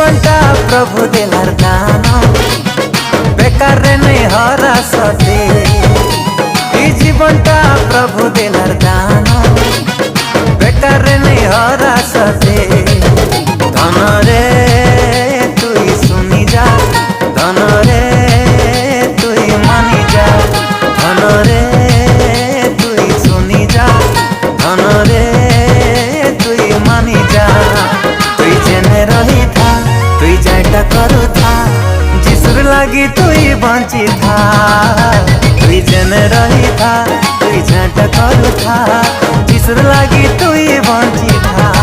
জীবনটা প্রভু দেলার দান, বেকার রে নেই হরা সতে। এই জীবনটা প্রভু দেলার দান, বেকার রে নেই হরা সতে। ধন রে তুই শুনি যা, ধন রে তুই মানি যা, ধন রে তুই শুনি যা, ধন রে তুই মানি যা। তুই জেনে রহি থা, তুই যাইটা করু থা, যিশুর লাগি তুই বঞ্চি থা। তুই জেনে রহি থা, তুই যাইটা করু থা, যিশুর লাগি তুই বঞ্চি থা।